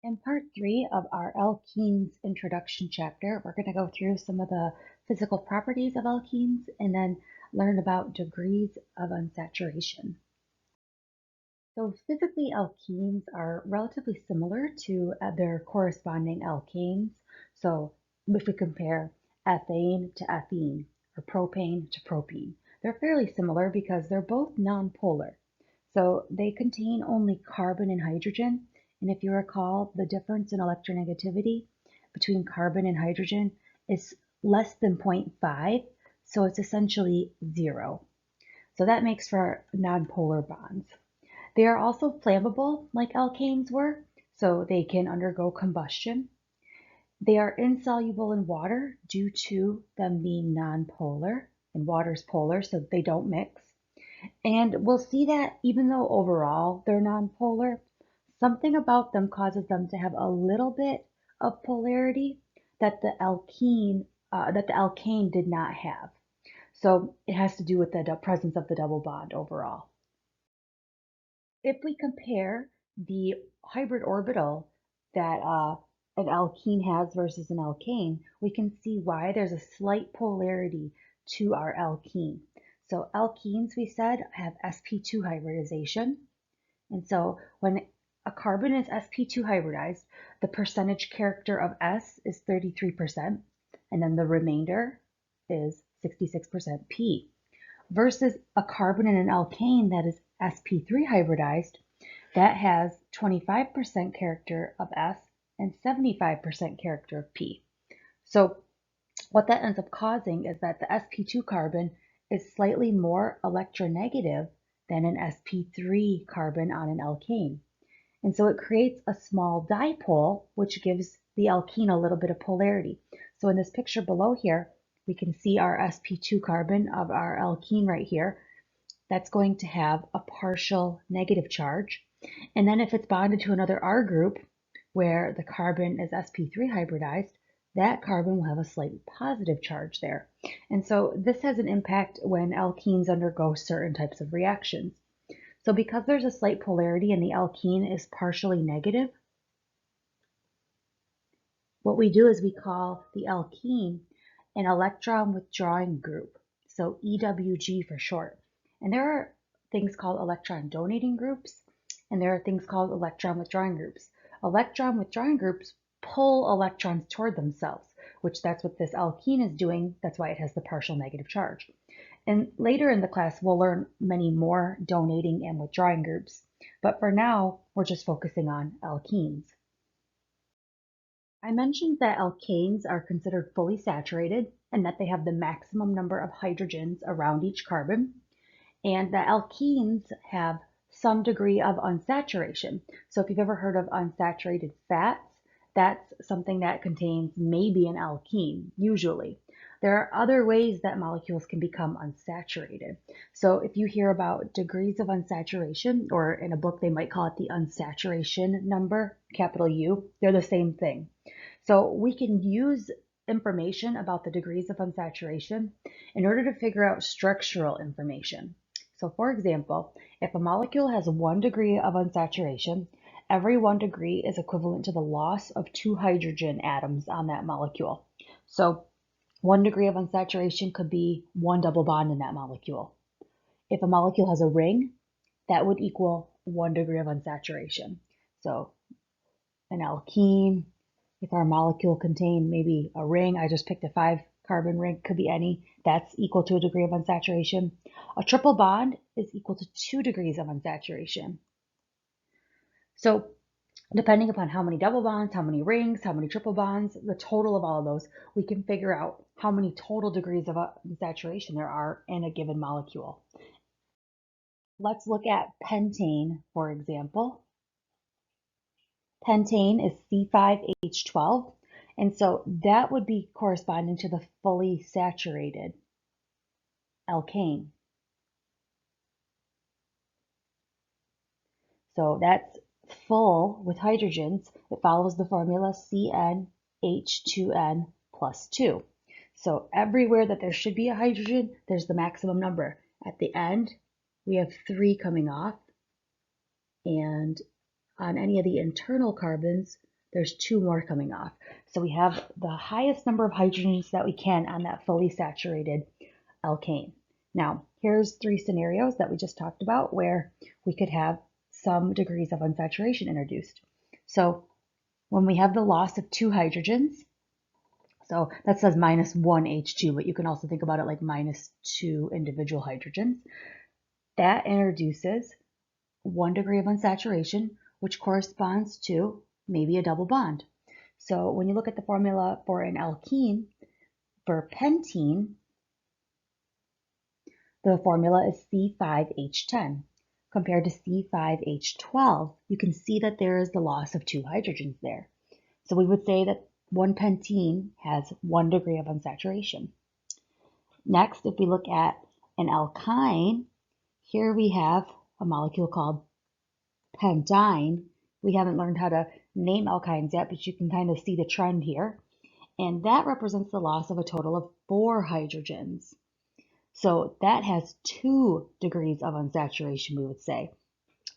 In part 3 of our Alkenes introduction chapter, we're going to go through some of the physical properties of alkenes and then learn about degrees of unsaturation. So physically, alkenes are relatively similar to their corresponding alkanes. So if we compare ethane to ethene or propane to propene, they're fairly similar because they're both nonpolar. So they contain only carbon and hydrogen. And if you recall, the difference in electronegativity between carbon and hydrogen is less than 0.5. So it's essentially 0. So that makes for nonpolar bonds. They are also flammable like alkanes were, so they can undergo combustion. They are insoluble in water due to them being nonpolar, and water's polar, so they don't mix. And we'll see that even though overall they're nonpolar, something about them causes them to have a little bit of polarity that the alkane did not have. So it has to do with the presence of the double bond overall. If we compare the hybrid orbital that an alkene has versus an alkane, we can see why there's a slight polarity to our alkene. So alkenes, we said, have sp2 hybridization. And so when a carbon is sp2 hybridized, the percentage character of S is 33%, and then the remainder is 66% P. Versus a carbon in an alkane that is sp3 hybridized, that has 25% character of S and 75% character of P. So what that ends up causing is that the sp2 carbon is slightly more electronegative than an sp3 carbon on an alkane. And so it creates a small dipole, which gives the alkene a little bit of polarity. So in this picture below here, we can see our sp2 carbon of our alkene right here. That's going to have a partial negative charge. And then if it's bonded to another R group where the carbon is sp3 hybridized, that carbon will have a slight positive charge there. And so this has an impact when alkenes undergo certain types of reactions. So because there's a slight polarity and the alkene is partially negative, what we do is we call the alkene an electron withdrawing group, so EWG for short. And there are things called electron donating groups, and there are things called electron withdrawing groups. Electron withdrawing groups pull electrons toward themselves, which that's what this alkene is doing. That's why it has the partial negative charge. And later in the class, we'll learn many more donating and withdrawing groups. But for now, we're just focusing on alkenes. I mentioned that alkanes are considered fully saturated and that they have the maximum number of hydrogens around each carbon, and that alkenes have some degree of unsaturation. So if you've ever heard of unsaturated fats, that's something that contains maybe an alkene, usually. There are other ways that molecules can become unsaturated. So if you hear about degrees of unsaturation, or in a book they might call it the unsaturation number, capital U, they're the same thing. So we can use information about the degrees of unsaturation in order to figure out structural information. So for example, if a molecule has 1 degree of unsaturation, every 1 degree is equivalent to the loss of 2 hydrogen atoms on that molecule. So 1 degree of unsaturation could be 1 double bond in that molecule. If a molecule has a ring, that would equal 1 degree of unsaturation. So an alkene, if our molecule contained maybe a ring, I just picked a 5 carbon ring, could be any, that's equal to a degree of unsaturation. A triple bond is equal to 2 degrees of unsaturation. So depending upon how many double bonds, how many rings, how many triple bonds, the total of all of those, we can figure out how many total degrees of unsaturation there are in a given molecule. Let's look at pentane, for example. Pentane is C5H12, and so that would be corresponding to the fully saturated alkane. So that's full with hydrogens. It follows the formula CnH2n plus 2. So everywhere that there should be a hydrogen, there's the maximum number. At the end, we have 3 coming off, and on any of the internal carbons, there's 2 more coming off. So we have the highest number of hydrogens that we can on that fully saturated alkane. Now, here's 3 scenarios that we just talked about where we could have some degrees of unsaturation introduced. So when we have the loss of 2 hydrogens, so that says minus 1 H2, but you can also think about it like minus 2 individual hydrogens. That introduces 1 degree of unsaturation, which corresponds to maybe a double bond. So when you look at the formula for an alkene, for pentene, the formula is C5H10. Compared to C5H12, you can see that there is the loss of 2 hydrogens there. So we would say that 1 pentene has 1 degree of unsaturation. Next, if we look at an alkyne, here we have a molecule called Pentane. We haven't learned how to name alkynes yet, but you can kind of see the trend here. And that represents the loss of a total of 4 hydrogens. So that has 2 degrees of unsaturation, we would say.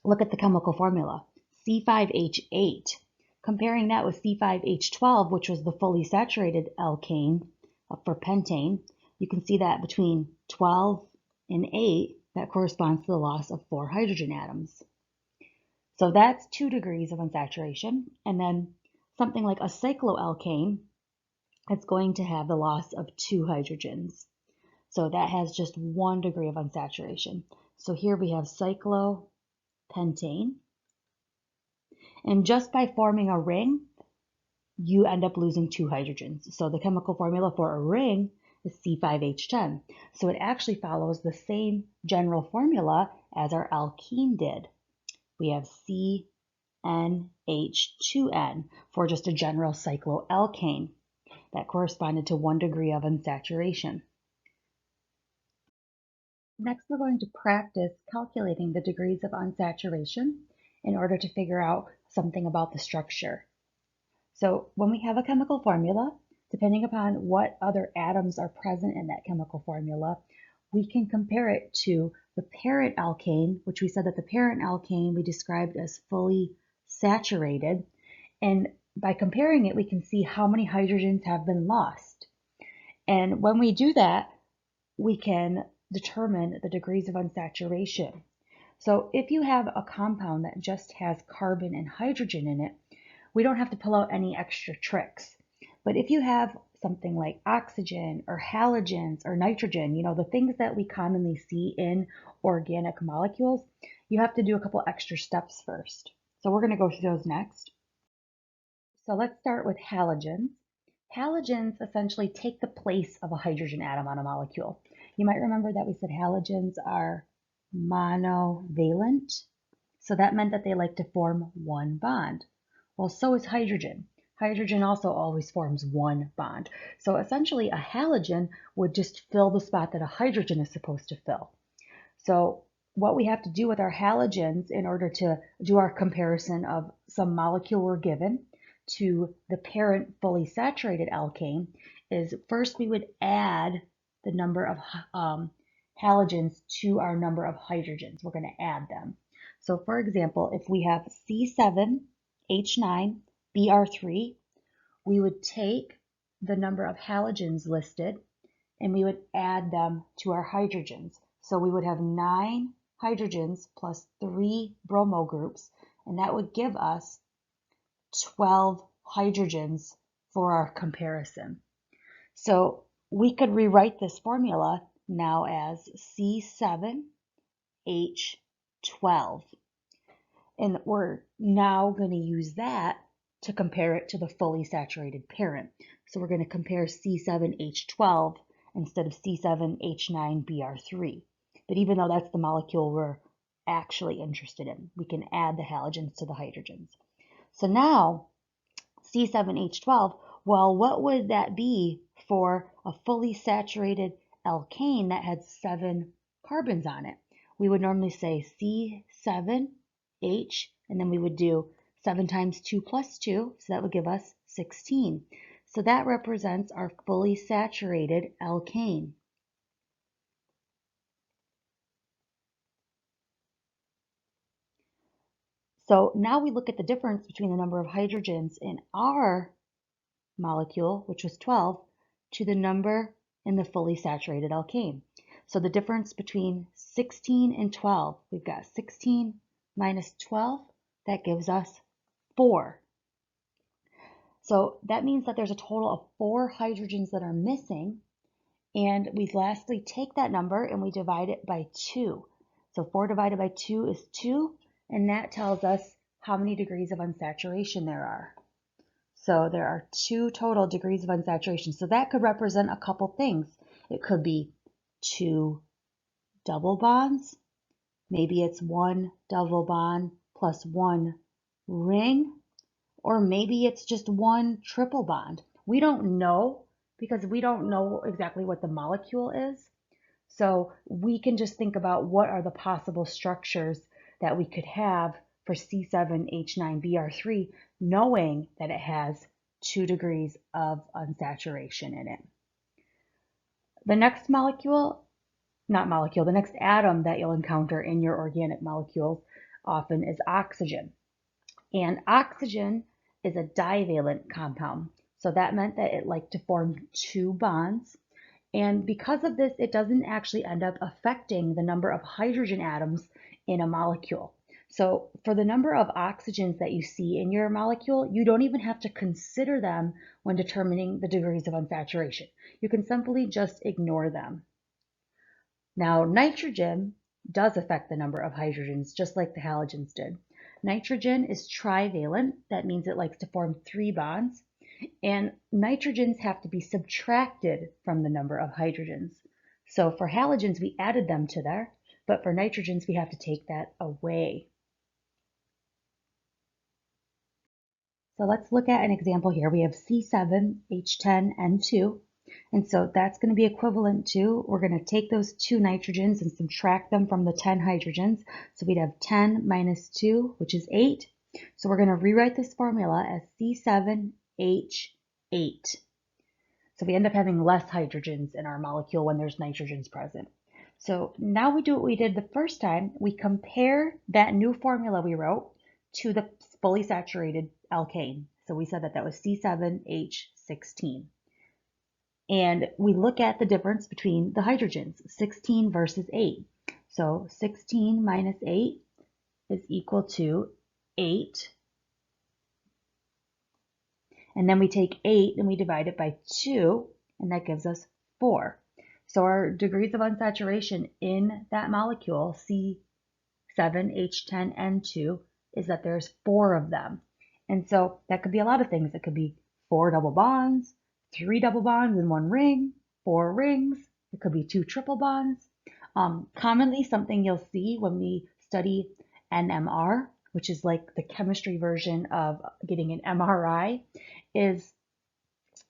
Look at the chemical formula, C5H8. Comparing that with C5H12, which was the fully saturated alkane for pentane, you can see that between 12 and 8, that corresponds to the loss of 4 hydrogen atoms. So that's 2 degrees of unsaturation. And then something like a cycloalkane, it's going to have the loss of 2 hydrogens. So that has just 1 degree of unsaturation. So here we have cyclopentane. And just by forming a ring, you end up losing 2 hydrogens. So the chemical formula for a ring is C5H10. So it actually follows the same general formula as our alkene did. We have CnH2n for just a general cycloalkane. That corresponded to 1 degree of unsaturation. Next, we're going to practice calculating the degrees of unsaturation in order to figure out something about the structure. So when we have a chemical formula, depending upon what other atoms are present in that chemical formula, we can compare it to the parent alkane, which we said that the parent alkane we described as fully saturated. And by comparing it, we can see how many hydrogens have been lost. And when we do that, we can determine the degrees of unsaturation. So if you have a compound that just has carbon and hydrogen in it, we don't have to pull out any extra tricks. But if you have something like oxygen or halogens or nitrogen, the things that we commonly see in organic molecules, you have to do a couple extra steps first. So we're going to go through those next. So let's start with halogens. Halogens essentially take the place of a hydrogen atom on a molecule. You might remember that we said halogens are monovalent. So that meant that they like to form 1 bond. Well, so is hydrogen. Hydrogen also always forms 1 bond. So essentially a halogen would just fill the spot that a hydrogen is supposed to fill. So what we have to do with our halogens in order to do our comparison of some molecule we're given to the parent fully saturated alkane is first we would add the number of halogens to our number of hydrogens. We're going to add them. So for example, if we have C7H9Br3, we would take the number of halogens listed and we would add them to our hydrogens. So we would have 9 hydrogens plus 3 bromo groups, and that would give us 12 hydrogens for our comparison. So we could rewrite this formula now as C7H12. And we're now going to use that to compare it to the fully saturated parent. So we're going to compare C7H12 instead of C7H9Br3. But even though that's the molecule we're actually interested in, we can add the halogens to the hydrogens. So now C7H12, well, what would that be for a fully saturated alkane that had 7 carbons on it? We would normally say C7H, and then we would do 7 times 2 plus 2, so that would give us 16. So that represents our fully saturated alkane. So now we look at the difference between the number of hydrogens in our molecule, which was 12, to the number in the fully saturated alkane. So the difference between 16 and 12, we've got 16 minus 12, that gives us 4. So that means that there's a total of 4 hydrogens that are missing, and we lastly take that number and we divide it by 2. So 4 divided by 2 is 2, and that tells us how many degrees of unsaturation there are. So there are 2 total degrees of unsaturation. So that could represent a couple things. It could be 2 double bonds. Maybe it's 1 double bond plus 1 ring, or maybe it's just 1 triple bond. We don't know because we don't know exactly what the molecule is. So we can just think about what are the possible structures that we could have for C7H9Br3, knowing that it has 2 degrees of unsaturation in it. The next the next atom that you'll encounter in your organic molecules often is oxygen. And oxygen is a divalent compound. So that meant that it liked to form 2 bonds. And because of this, it doesn't actually end up affecting the number of hydrogen atoms in a molecule. So for the number of oxygens that you see in your molecule, you don't even have to consider them when determining the degrees of unsaturation. You can simply just ignore them. Now, nitrogen does affect the number of hydrogens, just like the halogens did. Nitrogen is trivalent. That means it likes to form 3 bonds. And nitrogens have to be subtracted from the number of hydrogens. So for halogens, we added them to there, but for nitrogens, we have to take that away. So let's look at an example here. We have C7H10N2, and so that's going to be equivalent to, we're going to take those 2 nitrogens and subtract them from the 10 hydrogens. So we'd have 10 minus 2, which is 8. So we're going to rewrite this formula as C7H8. So we end up having less hydrogens in our molecule when there's nitrogens present. So now we do what we did the first time. We compare that new formula we wrote to the fully saturated alkane. So we said that that was C7H16. And we look at the difference between the hydrogens, 16 versus 8. So 16 minus 8 is equal to 8. And then we take 8 and we divide it by 2, and that gives us 4. So our degrees of unsaturation in that molecule, C7H10N2, is that there's 4 of them. And so that could be a lot of things. It could be 4 double bonds, 3 double bonds in 1 ring, 4 rings. It could be 2 triple bonds. Commonly, something you'll see when we study NMR, which is like the chemistry version of getting an MRI, is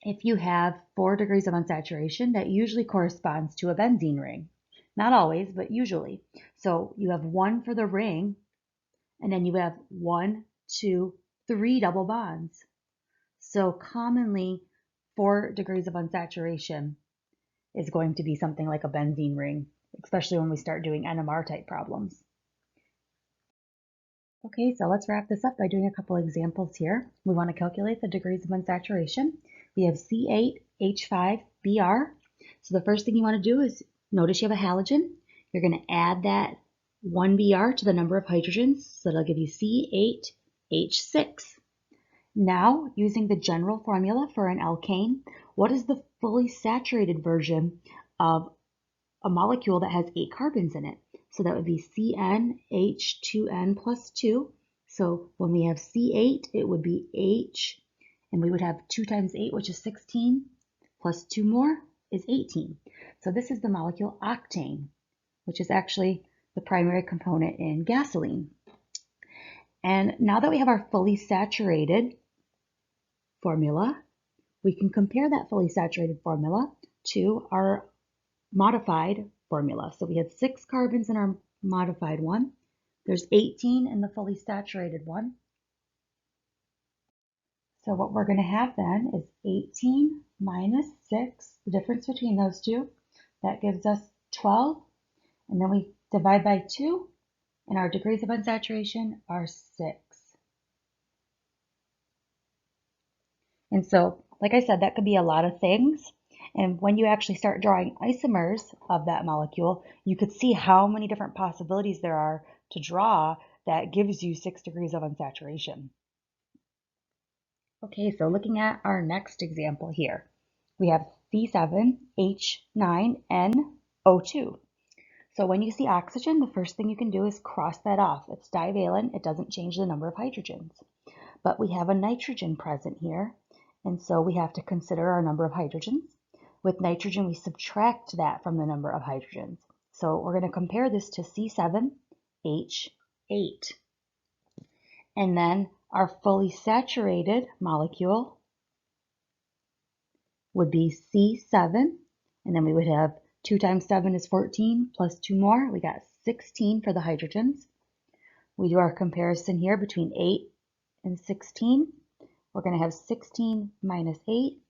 if you have 4 degrees of unsaturation, that usually corresponds to a benzene ring. Not always, but usually. So you have 1 for the ring, and then you have 1, 2, 3 double bonds. So commonly, 4 degrees of unsaturation is going to be something like a benzene ring, especially when we start doing NMR type problems. Okay, so let's wrap this up by doing a couple examples here. We want to calculate the degrees of unsaturation. We have C8H5Br. So the first thing you want to do is notice you have a halogen. You're going to add that 1 Br to the number of hydrogens, so that'll give you C8H6. Now, using the general formula for an alkane, what is the fully saturated version of a molecule that has 8 carbons in it? So that would be CnH2n plus 2. So when we have C8, it would be H, and we would have 2 times 8, which is 16, plus 2 more is 18. So this is the molecule octane, which is actually the primary component in gasoline. And now that we have our fully saturated formula, we can compare that fully saturated formula to our modified formula. So we had 6 carbons in our modified one. There's 18 in the fully saturated one. So what we're going to have then is 18 minus 6, the difference between those two. That gives us 12. And then we divide by 2, and our degrees of unsaturation are 6. And so, like I said, that could be a lot of things. And when you actually start drawing isomers of that molecule, you could see how many different possibilities there are to draw that gives you 6 degrees of unsaturation. Okay, so looking at our next example here, we have C7H9NO2. So when you see oxygen, the first thing you can do is cross that off. It's divalent, it doesn't change the number of hydrogens. But we have a nitrogen present here, and so we have to consider our number of hydrogens. With nitrogen, we subtract that from the number of hydrogens. So we're going to compare this to C7H8. And then our fully saturated molecule would be C7, and then we would have 2 times 7 is 14, plus 2 more, we got 16 for the hydrogens. We do our comparison here between 8 and 16. We're going to have 16 minus 8,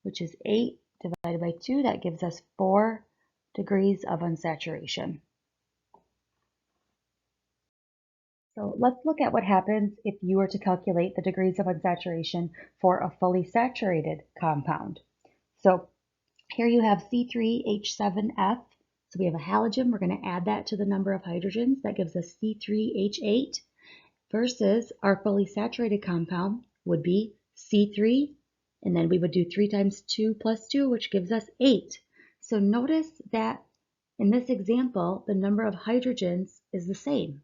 which is 8 divided by 2. That gives us 4 degrees of unsaturation. So let's look at what happens if you were to calculate the degrees of unsaturation for a fully saturated compound. So here you have C3H7F. So we have a halogen. We're going to add that to the number of hydrogens. That gives us C3H8 versus our fully saturated compound would be C3. And then we would do 3 times 2 plus 2, which gives us 8. So notice that in this example, the number of hydrogens is the same.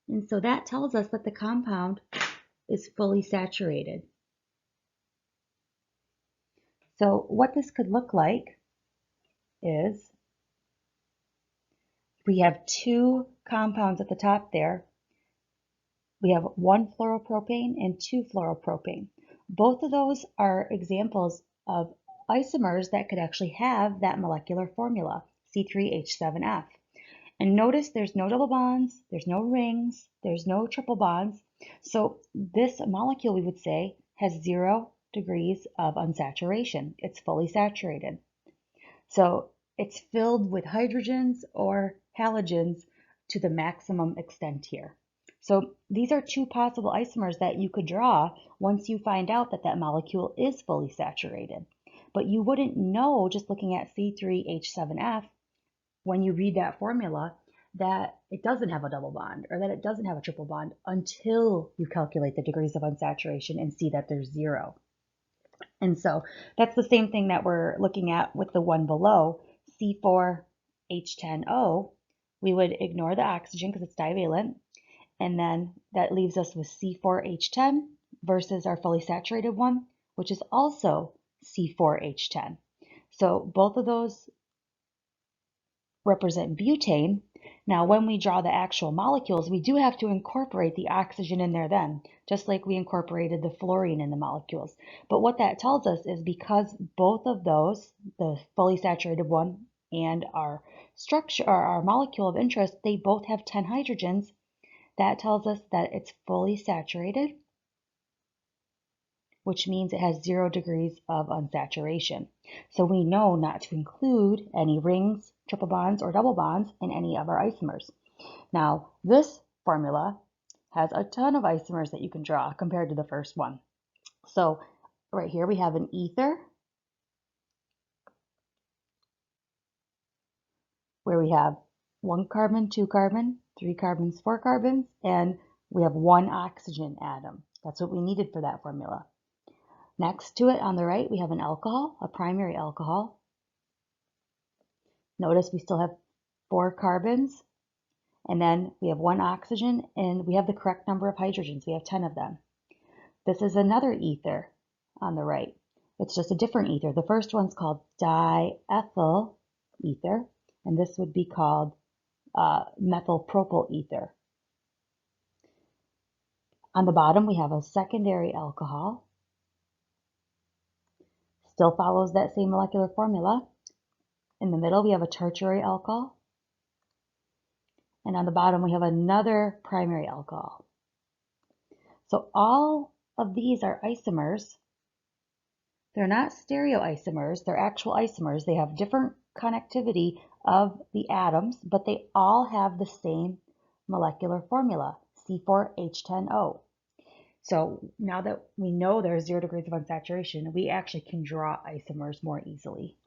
And so that tells us that the compound is fully saturated. So what this could look like is we have 2 compounds at the top there. We have 1 fluoropropane and 2 fluoropropane. Both of those are examples of isomers that could actually have that molecular formula, C3H7F. And notice there's no double bonds, there's no rings, there's no triple bonds. So this molecule, we would say, has 0 degrees of unsaturation. It's fully saturated. So it's filled with hydrogens or halogens to the maximum extent here. So these are 2 possible isomers that you could draw once you find out that that molecule is fully saturated. But you wouldn't know just looking at C3H7F when you read that formula that it doesn't have a double bond or that it doesn't have a triple bond until you calculate the degrees of unsaturation and see that there's 0. And so that's the same thing that we're looking at with the one below, C4H10O. We would ignore the oxygen because it's divalent, and then that leaves us with C4H10 versus our fully saturated one, which is also C4H10. So both of those represent butane. Now, when we draw the actual molecules, we do have to incorporate the oxygen in there then, just like we incorporated the fluorine in the molecules. But what that tells us is because both of those, the fully saturated one and our structure, or our molecule of interest, they both have 10 hydrogens, that tells us that it's fully saturated, which means it has 0 degrees of unsaturation. So we know not to include any rings, triple bonds, or double bonds in any of our isomers. Now, this formula has a ton of isomers that you can draw compared to the first one. So right here we have an ether where we have 1 carbon, 2 carbon, 3 carbons, 4 carbons, and we have 1 oxygen atom. That's what we needed for that formula. Next to it on the right, we have an alcohol, a primary alcohol. Notice we still have 4 carbons, and then we have 1 oxygen, and we have the correct number of hydrogens. We have 10 of them. This is another ether on the right. It's just a different ether. The first one's called diethyl ether, and this would be called methylpropyl ether. On the bottom, we have a secondary alcohol. Still follows that same molecular formula. In the middle, we have a tertiary alcohol. And on the bottom, we have another primary alcohol. So all of these are isomers. They're not stereoisomers, they're actual isomers. They have different connectivity of the atoms, but they all have the same molecular formula, C4H10O. So now that we know there's 0 degrees of unsaturation, we actually can draw isomers more easily.